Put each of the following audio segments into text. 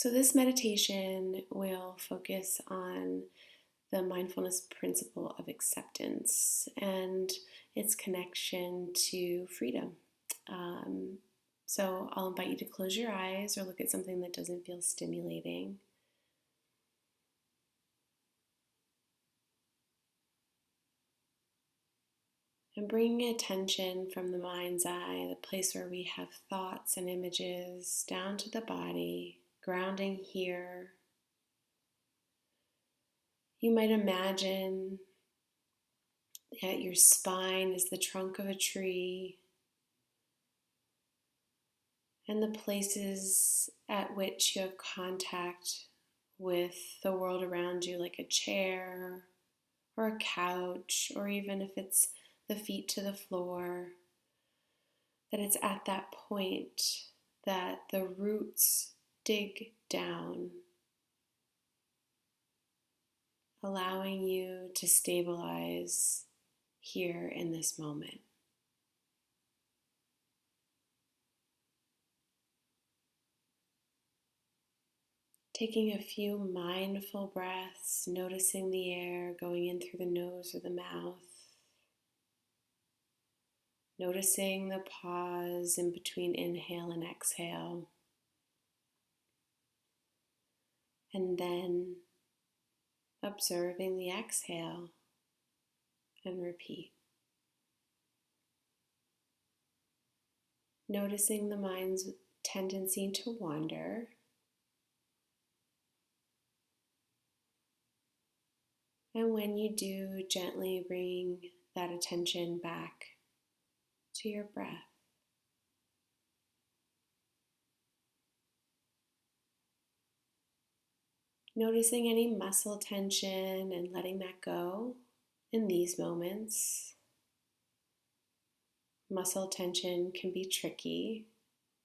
So, this meditation will focus on the mindfulness principle of acceptance and its connection to freedom. Um, so, I'll invite you to close your eyes or look at something that doesn't feel stimulating. And bringing attention from the mind's eye, the place where we have thoughts and images, down to the body, grounding here. You might imagine that your spine is the trunk of a tree, and the places at which you have contact with the world around you, like a chair or a couch, or even if it's the feet to the floor, that it's at that point that the roots dig down, allowing you to stabilize here in this moment. Taking a few mindful breaths, noticing the air going in through the nose or the mouth. Noticing the pause in between inhale and exhale. And then observing the exhale and repeat. Noticing the mind's tendency to wander. And when you do, gently bring that attention back to your breath. Noticing any muscle tension and letting that go in these moments. Muscle tension can be tricky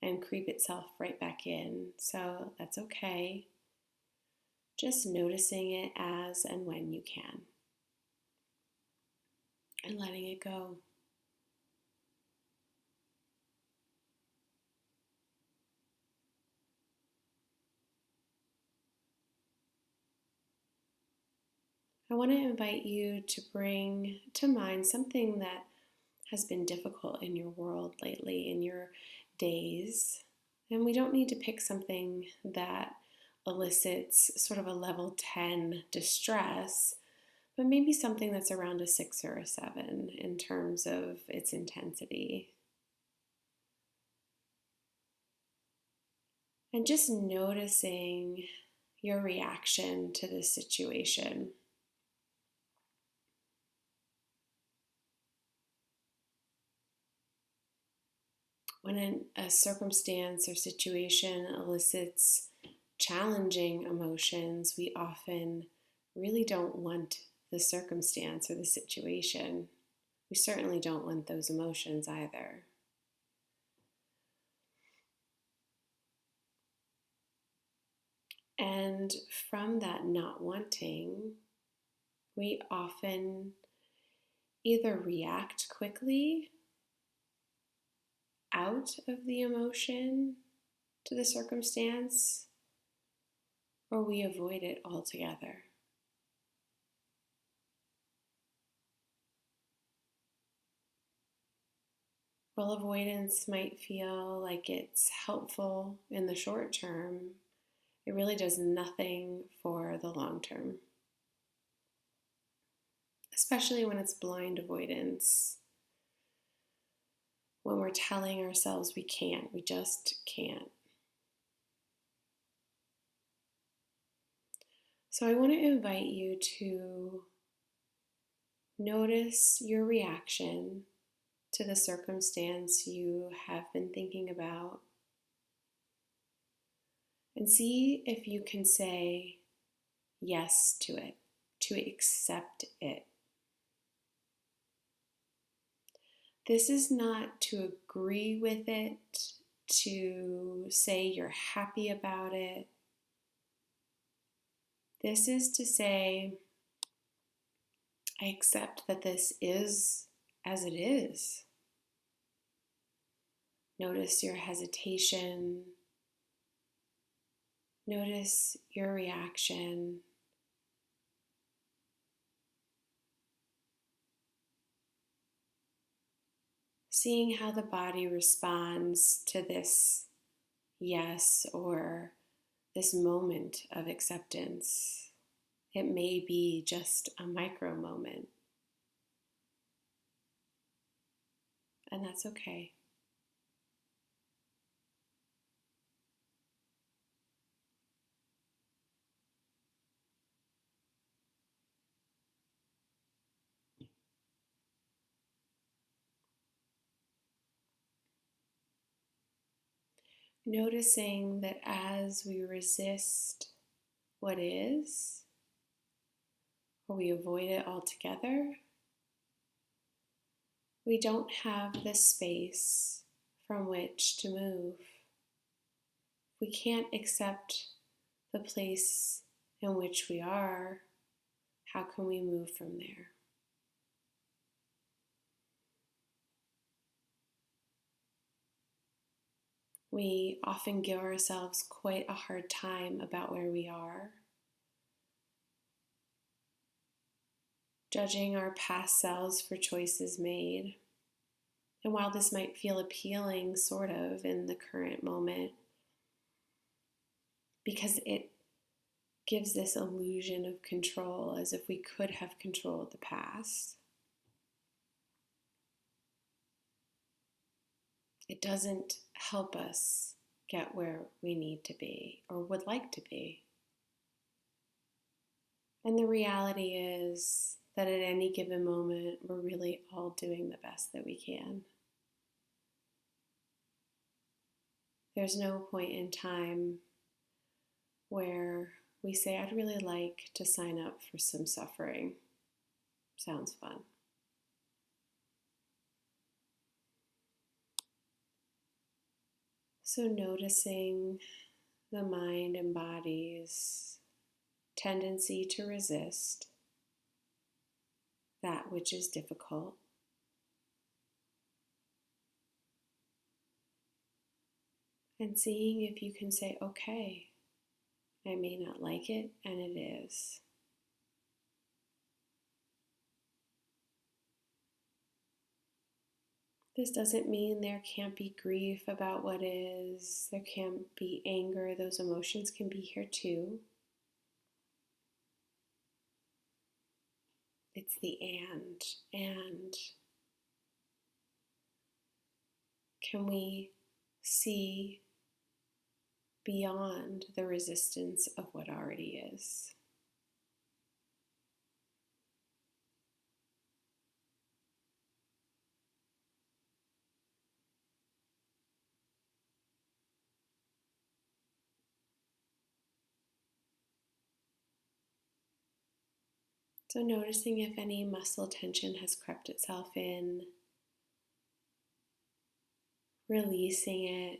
and creep itself right back in, so that's okay. Just noticing it as and when you can, and letting it go. I want to invite you to bring to mind something that has been difficult in your world lately, in your days. And we don't need to pick something that elicits sort of a level 10 distress, but maybe something that's around a 6 or a 7 in terms of its intensity. And just noticing your reaction to this situation. When a circumstance or situation elicits challenging emotions, we often really don't want the circumstance or the situation. We certainly don't want those emotions either. And from that not wanting, we often either react quickly out of the emotion to the circumstance, or we avoid it altogether. While avoidance might feel like it's helpful in the short term, it really does nothing for the long term, especially when it's blind avoidance, when we're telling ourselves we can't, we just can't. So I want to invite you to notice your reaction to the circumstance you have been thinking about, and see if you can say yes to it, to accept it. This is not to agree with it, to say you're happy about it. This is to say, I accept that this is as it is. Notice your hesitation. Notice your reaction. Seeing how the body responds to this yes or this moment of acceptance. It may be just a micro moment, and that's okay. Noticing that as we resist what is, or we avoid it altogether, we don't have the space from which to move. We can't accept the place in which we are. How can we move from there? We often give ourselves quite a hard time about where we are, judging our past selves for choices made. And while this might feel appealing, sort of, in the current moment, because it gives this illusion of control as if we could have controlled the past, it doesn't help us get where we need to be or would like to be. And the reality is that at any given moment, we're really all doing the best that we can. There's no point in time where we say, I'd really like to sign up for some suffering. Sounds fun. So noticing the mind and body's tendency to resist that which is difficult. And seeing if you can say, okay, I may not like it, and it is. This doesn't mean there can't be grief about what is. There can't be anger. Those emotions can be here too. It's the and. And can we see beyond the resistance of what already is? So noticing if any muscle tension has crept itself in, releasing it.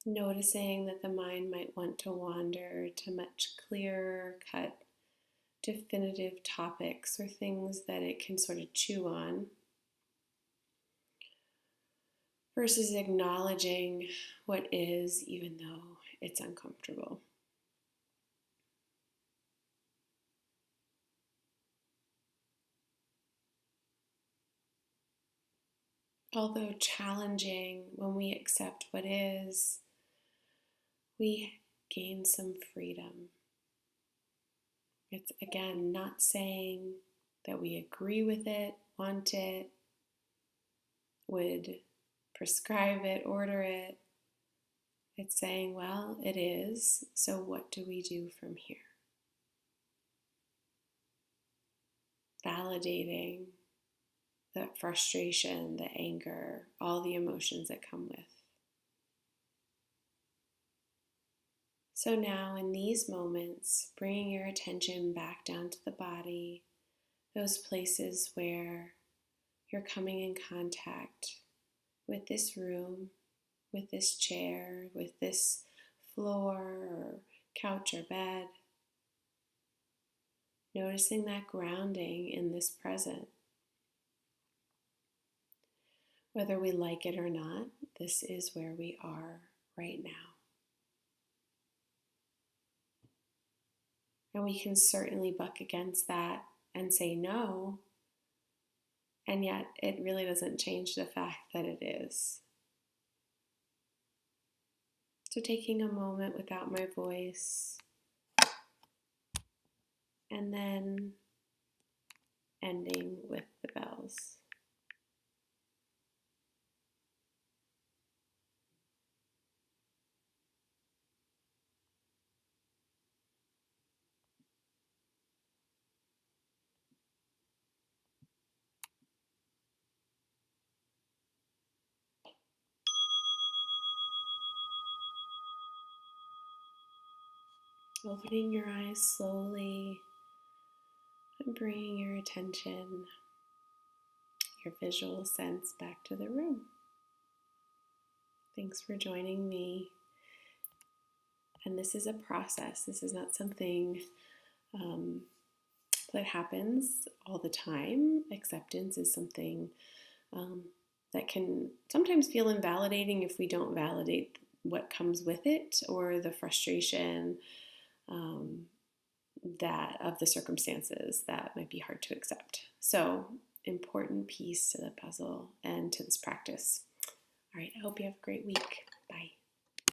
Noticing that the mind might want to wander to much clearer cut, definitive topics or things that it can sort of chew on, versus acknowledging what is, even though it's uncomfortable. Although challenging, when we accept what is, we gain some freedom. It's again not saying that we agree with it, want it, would prescribe it, order it. It's saying, well, it is, so what do we do from here? Validating the frustration, the anger, all the emotions that come with. So now in these moments, bringing your attention back down to the body, those places where you're coming in contact with this room, with this chair, with this floor or couch or bed. Noticing that grounding in this present. Whether we like it or not, this is where we are right now. And we can certainly buck against that and say no, and yet it really doesn't change the fact that it is. So taking a moment without my voice, and then ending with the bells. Opening your eyes slowly and bringing your attention, your visual sense back to the room. Thanks for joining me. And this is a process. This is not something that happens all the time. Acceptance is something that can sometimes feel invalidating if we don't validate what comes with it or the frustration that of the circumstances that might be hard to accept. So, important piece to the puzzle and to this practice. All right, I hope you have a great week.